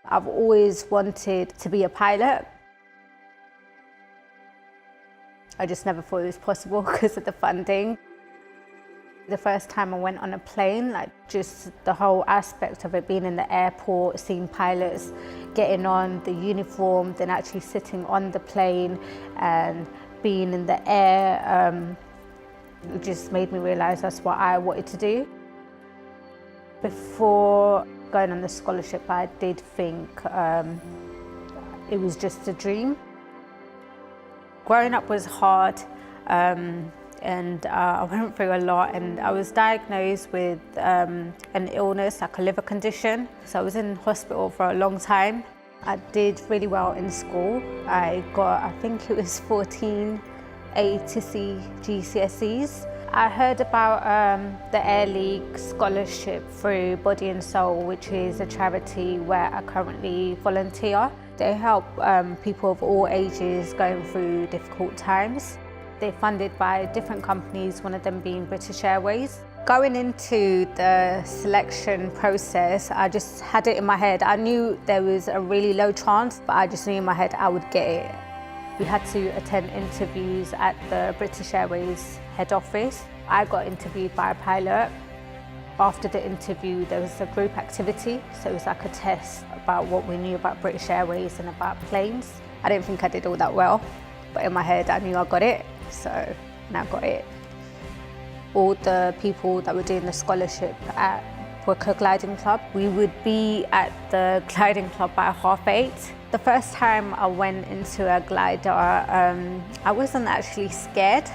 I've always wanted to be a pilot. I just never thought it was possible because of the funding. The first time I went on a plane, like just the whole aspect of it being in the airport, seeing pilots getting on the uniform, then actually sitting on the plane and being in the air, it just made me realize that's what I wanted to do. Before going on the scholarship, I did think it was just a dream. Growing up was hard. And I went through a lot, and I was diagnosed with an illness, like a liver condition. So I was in hospital for a long time. I did really well in school. I got, I think it was 14 A to C GCSEs. I heard about the Air League scholarship through Body and Soul, which is a charity where I currently volunteer. They help people of all ages going through difficult times. They're funded by different companies, one of them being British Airways. Going into the selection process, I just had it in my head. I knew there was a really low chance, but I just knew in my head I would get it. We had to attend interviews at the British Airways head office. I got interviewed by a pilot. After the interview, there was a group activity, so it was like a test about what we knew about British Airways and about planes. I didn't think I did all that well, but in my head I knew I got it. So now got it. All the people that were doing the scholarship at Wicker Gliding Club, we would be at the gliding club by 8:30. The first time I went into a glider, I wasn't actually scared.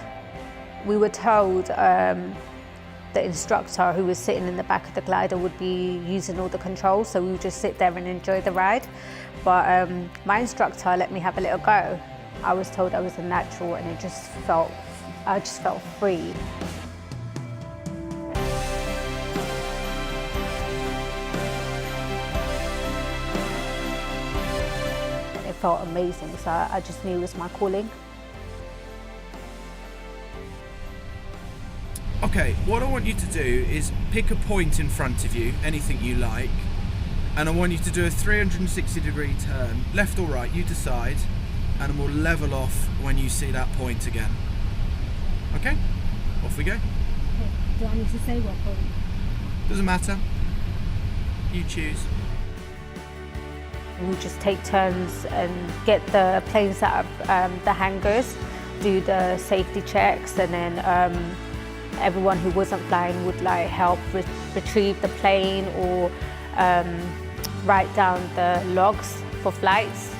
We were told the instructor who was sitting in the back of the glider would be using all the controls, so we would just sit there and enjoy the ride. But my instructor let me have a little go. I was told I was a natural, and I just felt free. It felt amazing, so I just knew it was my calling. Okay, what I want you to do is pick a point in front of you, anything you like, and I want you to do a 360-degree turn, left or right, you decide. And we'll level off when you see that point again. Okay? Off we go. Okay. Do I need to say what point? Doesn't matter. You choose. We'll just take turns and get the planes out of the hangars, do the safety checks, and then everyone who wasn't flying would like help retrieve the plane or write down the logs for flights.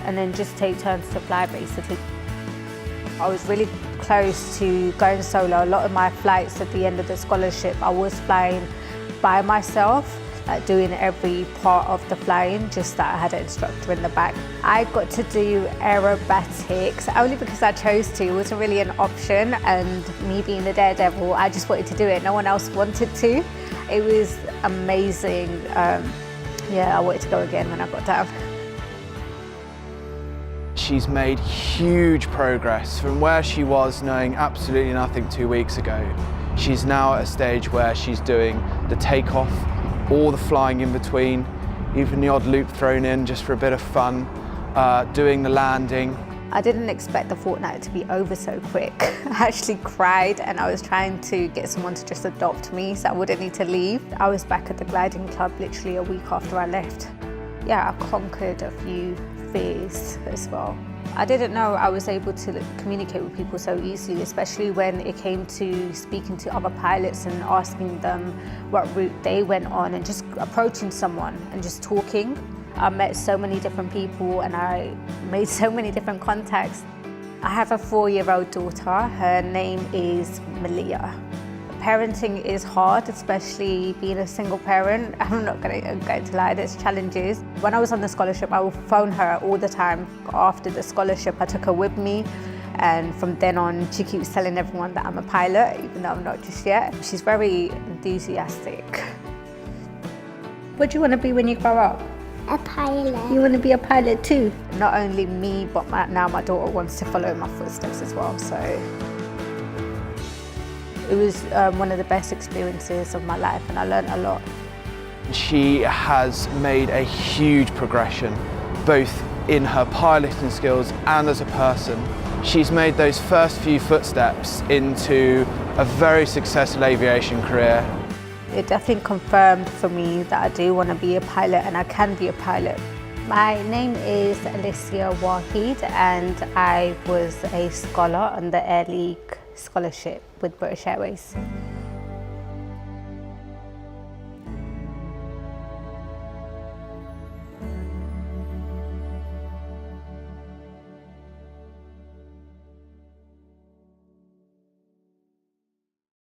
And then just take turns to fly, basically. I was really close to going solo. A lot of my flights at the end of the scholarship, I was flying by myself, doing every part of the flying, just that I had an instructor in the back. I got to do aerobatics only because I chose to. It wasn't really an option, and me being the daredevil, I just wanted to do it. No one else wanted to. It was amazing. Yeah, I wanted to go again when I got down. She's made huge progress from where she was knowing absolutely nothing 2 weeks ago. She's now at a stage where she's doing the takeoff, all the flying in between, even the odd loop thrown in just for a bit of fun, doing the landing. I didn't expect the fortnight to be over so quick. I actually cried, and I was trying to get someone to just adopt me so I wouldn't need to leave. I was back at the gliding club literally a week after I left. Yeah, I conquered a few fears as well. I didn't know I was able to communicate with people so easily, especially when it came to speaking to other pilots and asking them what route they went on, and just approaching someone and just talking. I met so many different people, and I made so many different contacts. I have a 4-year-old daughter. Her name is Alyscia. Parenting is hard, especially being a single parent. I'm not going to lie, there's challenges. When I was on the scholarship, I would phone her all the time. After the scholarship, I took her with me, and from then on, she keeps telling everyone that I'm a pilot, even though I'm not just yet. She's very enthusiastic. What do you want to be when you grow up? A pilot. You want to be a pilot too? Not only me, but now my daughter wants to follow in my footsteps as well, so. It was one of the best experiences of my life, and I learned a lot. She has made a huge progression, both in her piloting skills and as a person. She's made those first few footsteps into a very successful aviation career. It definitely confirmed for me that I do want to be a pilot and I can be a pilot. My name is Alyscia Wahid and I was a scholar on the Air League scholarship with British Airways.